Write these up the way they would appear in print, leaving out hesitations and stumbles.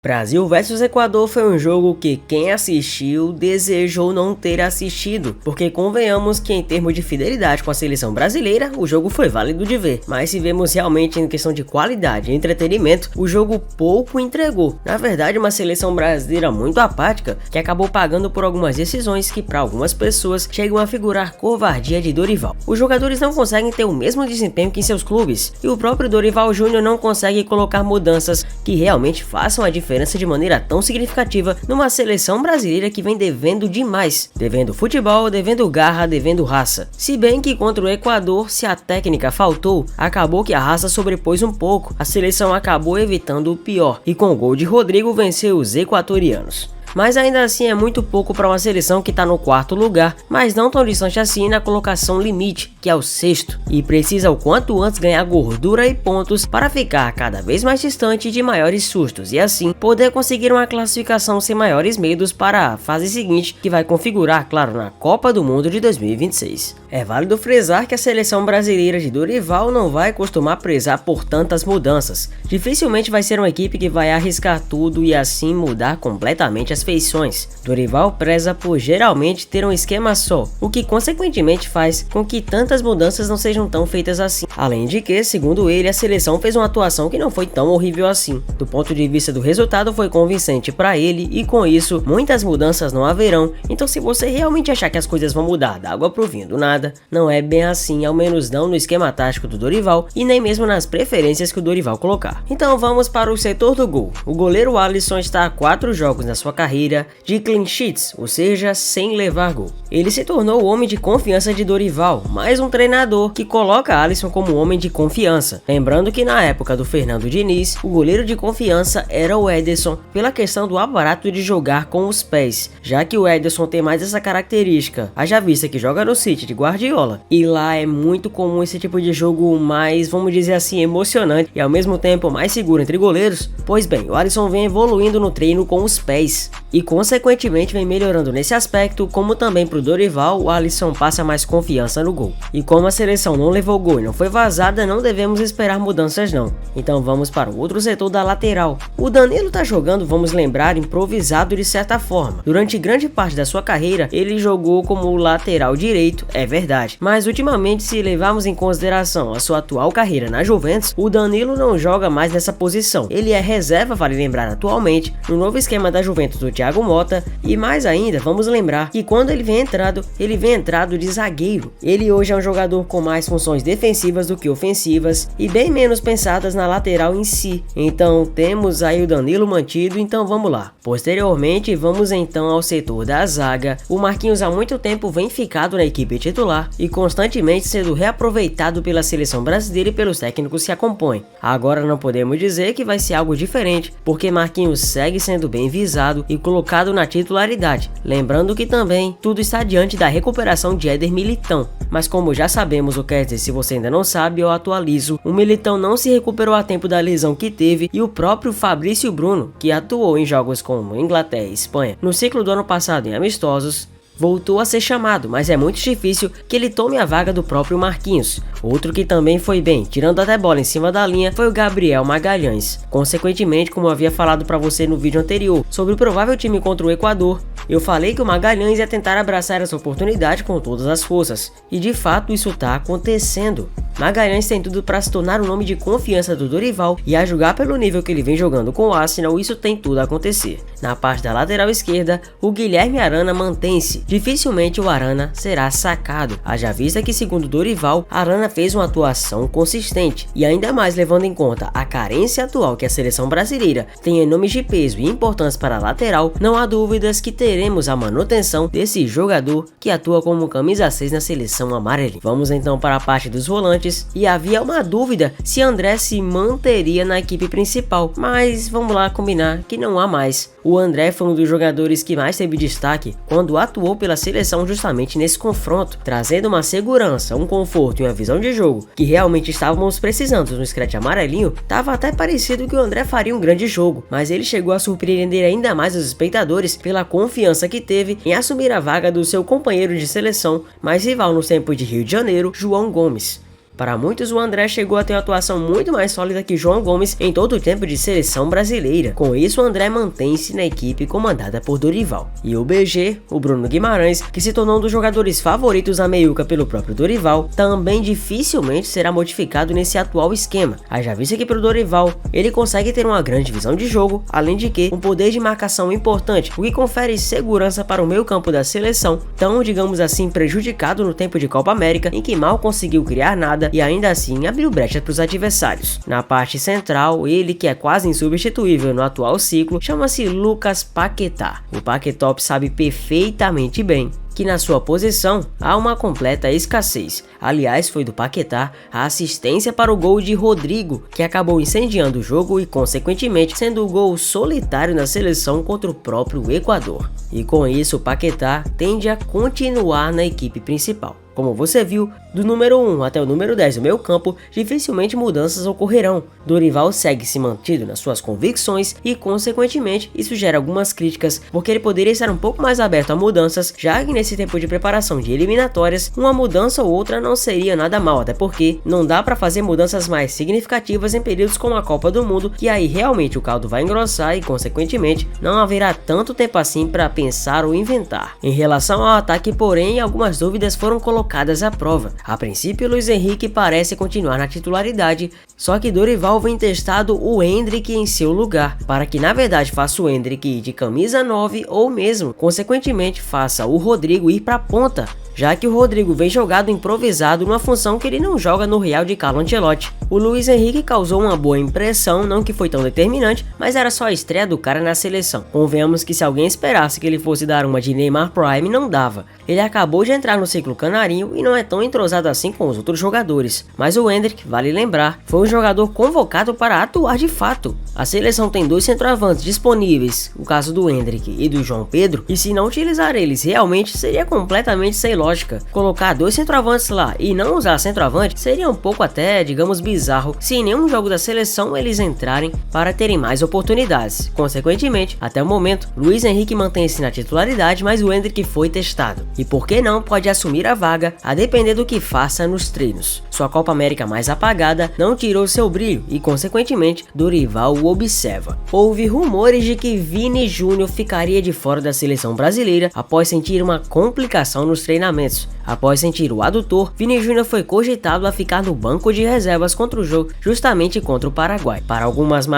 Brasil versus Equador foi um jogo que quem assistiu desejou não ter assistido, porque convenhamos que em termos de fidelidade com a seleção brasileira, o jogo foi válido de ver, mas se vemos realmente em questão de qualidade e entretenimento, o jogo pouco entregou. Na verdade, uma seleção brasileira muito apática, que acabou pagando por algumas decisões que para algumas pessoas chegam a figurar covardia de Dorival. Os jogadores não conseguem ter o mesmo desempenho que em seus clubes, e o próprio Dorival Júnior não consegue colocar mudanças que realmente façam a diferença de maneira tão significativa numa seleção brasileira que vem devendo demais, devendo futebol, devendo garra, devendo raça. Se bem que contra o Equador, se a técnica faltou, acabou que a raça sobrepôs um pouco, a seleção acabou evitando o pior e com o gol de Rodrigo venceu os equatorianos. Mas ainda assim é muito pouco para uma seleção que está no quarto lugar, mas não tão distante assim na colocação limite, que é o sexto, e precisa o quanto antes ganhar gordura e pontos para ficar cada vez mais distante de maiores sustos e assim poder conseguir uma classificação sem maiores medos para a fase seguinte, que vai configurar, claro, na Copa do Mundo de 2026. É válido frisar que a seleção brasileira de Dorival não vai costumar prezar por tantas mudanças. Dificilmente vai ser uma equipe que vai arriscar tudo e assim mudar completamente as feições. Dorival preza por geralmente ter um esquema só, o que consequentemente faz com que tantas mudanças não sejam tão feitas assim. Além de que, segundo ele, a seleção fez uma atuação que não foi tão horrível assim. Do ponto de vista do resultado, foi convincente para ele e com isso, muitas mudanças não haverão. Então se você realmente achar que as coisas vão mudar da água pro vinho do nada, não é bem assim, ao menos não no esquema tático do Dorival e nem mesmo nas preferências que o Dorival colocar. Então vamos para o setor do gol. O goleiro Alisson está há 4 jogos na sua carreira de clean sheets, ou seja, sem levar gol. Ele se tornou o homem de confiança de Dorival, mais um treinador que coloca Alisson como homem de confiança. Lembrando que na época do Fernando Diniz, o goleiro de confiança era o Ederson, pela questão do aparato de jogar com os pés, já que o Ederson tem mais essa característica, haja vista que joga no City de Guardiola, e lá é muito comum esse tipo de jogo mais, vamos dizer assim, emocionante e ao mesmo tempo mais seguro entre goleiros. Pois bem, o Alisson vem evoluindo no treino com os pés e consequentemente vem melhorando nesse aspecto, como também pro Dorival, o Alisson passa mais confiança no gol. E como a seleção não levou gol e não foi vazada, não devemos esperar mudanças não. Então vamos para o outro setor da lateral. O Danilo tá jogando, vamos lembrar, improvisado de certa forma. Durante grande parte da sua carreira, ele jogou como lateral direito, é verdade. Mas ultimamente, se levarmos em consideração a sua atual carreira na Juventus, o Danilo não joga mais nessa posição. Ele é reserva, vale lembrar, atualmente, no novo esquema da Juventus do Thiago Motta, e mais ainda, vamos lembrar que quando ele vem entrado de zagueiro. Ele hoje é um jogador com mais funções defensivas do que ofensivas e bem menos pensadas na lateral em si. Então temos aí o Danilo mantido, então vamos lá. Posteriormente vamos então ao setor da zaga. O Marquinhos há muito tempo vem ficado na equipe titular e constantemente sendo reaproveitado pela seleção brasileira e pelos técnicos que acompanham. Agora não podemos dizer que vai ser algo diferente, porque Marquinhos segue sendo bem visado e colocado na titularidade. Lembrando que também tudo está diante da recuperação de Éder Militão. Mas como já sabemos, ou quer dizer, se você ainda não sabe, eu atualizo, o Militão não se recuperou a tempo da lesão que teve e o próprio Fabrício Bruno, que atuou em jogos como Inglaterra e Espanha no ciclo do ano passado em amistosos, voltou a ser chamado, mas é muito difícil que ele tome a vaga do próprio Marquinhos. Outro que também foi bem, tirando até bola em cima da linha, foi o Gabriel Magalhães. Consequentemente, como eu havia falado para você no vídeo anterior sobre o provável time contra o Equador, eu falei que o Magalhães ia tentar abraçar essa oportunidade com todas as forças, e de fato isso está acontecendo. Magalhães tem tudo para se tornar um nome de confiança do Dorival e a julgar pelo nível que ele vem jogando com o Arsenal, isso tem tudo a acontecer. Na parte da lateral esquerda, o Guilherme Arana mantém-se. Dificilmente o Arana será sacado, haja vista que segundo Dorival, Arana fez uma atuação consistente e ainda mais levando em conta a carência atual que a seleção brasileira tem em nomes de peso e importância para a lateral, não há dúvidas que teremos a manutenção desse jogador que atua como camisa 6 na seleção amarelinha. Vamos então para a parte dos volantes. E havia uma dúvida se André se manteria na equipe principal, mas vamos lá combinar que não há mais. O André foi um dos jogadores que mais teve destaque quando atuou pela seleção justamente nesse confronto, trazendo uma segurança, um conforto e uma visão de jogo que realmente estávamos precisando no Scratch amarelinho. Tava até parecido que o André faria um grande jogo, mas ele chegou a surpreender ainda mais os espectadores pela confiança que teve em assumir a vaga do seu companheiro de seleção, mais rival nos tempos de Rio de Janeiro, João Gomes. Para muitos, o André chegou a ter uma atuação muito mais sólida que João Gomes em todo o tempo de seleção brasileira. Com isso, o André mantém-se na equipe comandada por Dorival. E o BG, o Bruno Guimarães, que se tornou um dos jogadores favoritos na meiuca pelo próprio Dorival, também dificilmente será modificado nesse atual esquema. Haja vista que pro Dorival, ele consegue ter uma grande visão de jogo, além de que um poder de marcação importante, o que confere segurança para o meio campo da seleção, tão, digamos assim, prejudicado no tempo de Copa América, em que mal conseguiu criar nada e ainda assim abriu brecha para os adversários. Na parte central, ele, que é quase insubstituível no atual ciclo, chama-se Lucas Paquetá. O Paquetop sabe perfeitamente bem que na sua posição há uma completa escassez. Aliás, foi do Paquetá a assistência para o gol de Rodrigo, que acabou incendiando o jogo e consequentemente sendo o gol solitário na seleção contra o próprio Equador. E com isso o Paquetá tende a continuar na equipe principal. Como você viu, do número 1 até o número 10 do meio campo, dificilmente mudanças ocorrerão. Dorival segue se mantido nas suas convicções e, consequentemente, isso gera algumas críticas, porque ele poderia estar um pouco mais aberto a mudanças, já que nesse tempo de preparação de eliminatórias, uma mudança ou outra não seria nada mal, até porque não dá para fazer mudanças mais significativas em períodos como a Copa do Mundo, que aí realmente o caldo vai engrossar e, consequentemente, não haverá tanto tempo assim para pensar ou inventar. Em relação ao ataque, porém, algumas dúvidas foram colocadas à prova. A princípio, Luiz Henrique parece continuar na titularidade, só que Dorival vem testado o Endrick em seu lugar, para que na verdade faça o Endrick ir de camisa 9 ou mesmo, consequentemente, faça o Rodrigo ir para a ponta, já que o Rodrigo vem jogado improvisado numa função que ele não joga no Real de Carlo Ancelotti. O Luiz Henrique causou uma boa impressão, não que foi tão determinante, mas era só a estreia do cara na seleção. Convenhamos que se alguém esperasse que ele fosse dar uma de Neymar Prime, não dava. Ele acabou de entrar no ciclo canarinho e não é tão entrosado assim com os outros jogadores. Mas o Endrick, vale lembrar, foi um jogador convocado para atuar de fato. A seleção tem dois centroavantes disponíveis, o caso do Endrick e do João Pedro, e se não utilizar eles realmente seria completamente sem lógica. Colocar dois centroavantes lá e não usar centroavante seria um pouco até, digamos, bizarro se em nenhum jogo da seleção eles entrarem para terem mais oportunidades. Consequentemente, até o momento, Luiz Henrique mantém-se na titularidade, mas o Endrick foi testado. E por que não pode assumir a vaga a depender do que faça nos treinos. Sua Copa América mais apagada não tirou seu brilho e, consequentemente, Dorival o observa. Houve rumores de que Vini Júnior ficaria de fora da seleção brasileira após sentir uma complicação nos treinamentos. Após sentir o adutor, Vini Júnior foi cogitado a ficar no banco de reservas contra o jogo, justamente contra o Paraguai. Para algumas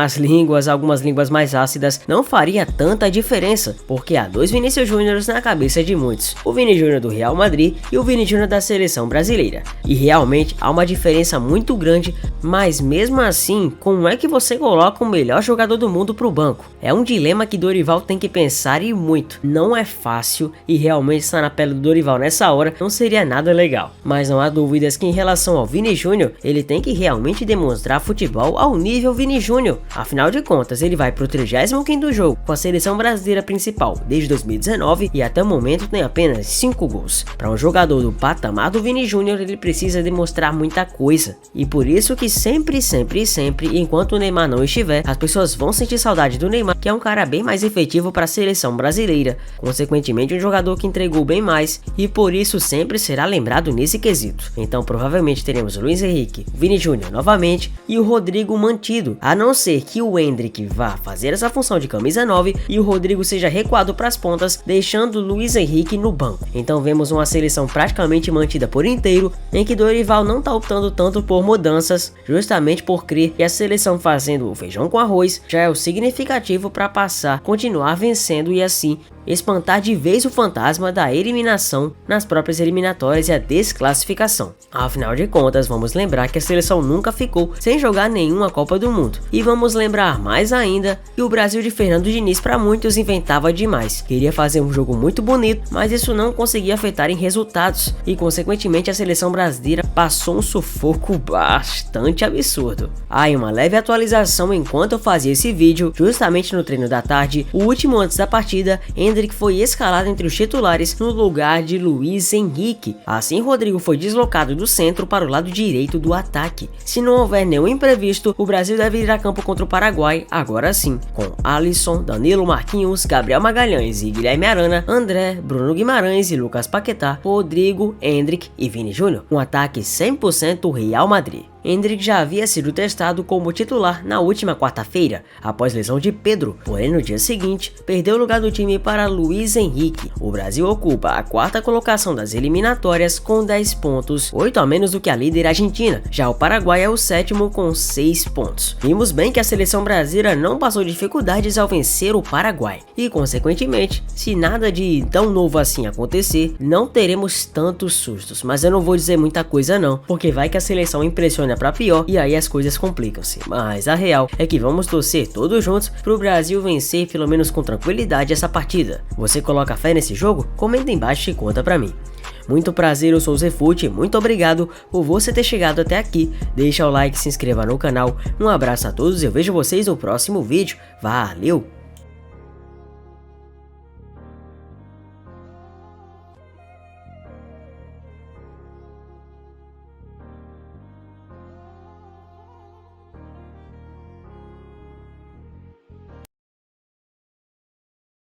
algumas línguas mais ácidas, não faria tanta diferença, porque há dois Vinícius Júniors na cabeça de muitos, o Vini Júnior do Real Madrid e o Vini Júnior da seleção brasileira. E realmente há uma diferença muito grande, mas mesmo assim, como é que você coloca o melhor jogador do mundo para o banco? É um dilema que Dorival tem que pensar e muito. Não é fácil e realmente estar na pele do Dorival nessa hora não seria nada legal. Mas não há dúvidas que em relação ao Vini Júnior, ele tem que realmente demonstrar futebol ao nível Vini Júnior. Afinal de contas, ele vai pro 35º jogo com a seleção brasileira principal desde 2019 e até o momento tem apenas 5 gols. Para um jogador do patamar do Vini Júnior, ele precisa demonstrar muita coisa. E por isso que sempre, enquanto o Neymar não estiver, as pessoas vão sentir saudade do Neymar, que é um cara bem mais efetivo para a seleção brasileira. Consequentemente, um jogador que entregou bem mais e por isso sempre será lembrado nesse quesito. Então provavelmente teremos o Luiz Henrique, o Vini Júnior novamente e o Rodrigo mantido, a não ser que o Endrick vá fazer essa função de camisa 9 e o Rodrigo seja recuado para as pontas, deixando o Luiz Henrique no banco. Então vemos uma seleção praticamente mantida por inteiro, em que Dorival não está optando tanto por mudanças, justamente por crer que a seleção fazendo o feijão com arroz já é o significativo para passar, continuar vencendo e assim espantar de vez o fantasma da eliminação nas próprias eliminatórias e a desclassificação. Afinal de contas, vamos lembrar que a seleção nunca ficou sem jogar nenhuma Copa do Mundo. E vamos lembrar mais ainda que o Brasil de Fernando Diniz para muitos inventava demais. Queria fazer um jogo muito bonito, mas isso não conseguia afetar em resultados e consequentemente a seleção brasileira passou um sufoco bastante absurdo. Aí uma leve atualização enquanto eu fazia esse vídeo, justamente no treino da tarde, o último antes da partida, Endrick foi escalado entre os titulares no lugar de Luiz Henrique. Assim, Rodrigo foi deslocado do centro para o lado direito do ataque. Se não houver nenhum imprevisto, o Brasil deve ir a campo contra o Paraguai, agora sim, com Alisson, Danilo, Marquinhos, Gabriel Magalhães e Guilherme Arana, André, Bruno Guimarães e Lucas Paquetá, Rodrigo, Endrick e Vini Júnior. Um ataque 100% Real Madrid. Endrick já havia sido testado como titular na última quarta-feira, após lesão de Pedro, porém no dia seguinte, perdeu o lugar do time para Luiz Henrique. O Brasil ocupa a quarta colocação das eliminatórias com 10 pontos, 8 a menos do que a líder Argentina, já o Paraguai é o sétimo com 6 pontos. Vimos bem que a seleção brasileira não passou dificuldades ao vencer o Paraguai, e consequentemente, se nada de tão novo assim acontecer, não teremos tantos sustos, mas eu não vou dizer muita coisa não, porque vai que a seleção impressiona pra pior e aí as coisas complicam-se, mas a real é que vamos torcer todos juntos pro Brasil vencer pelo menos com tranquilidade essa partida. Você coloca fé nesse jogo? Comenta embaixo e conta pra mim. Muito prazer, eu sou o Zefute, muito obrigado por você ter chegado até aqui, deixa o like, se inscreva no canal, um abraço a todos e eu vejo vocês no próximo vídeo, valeu!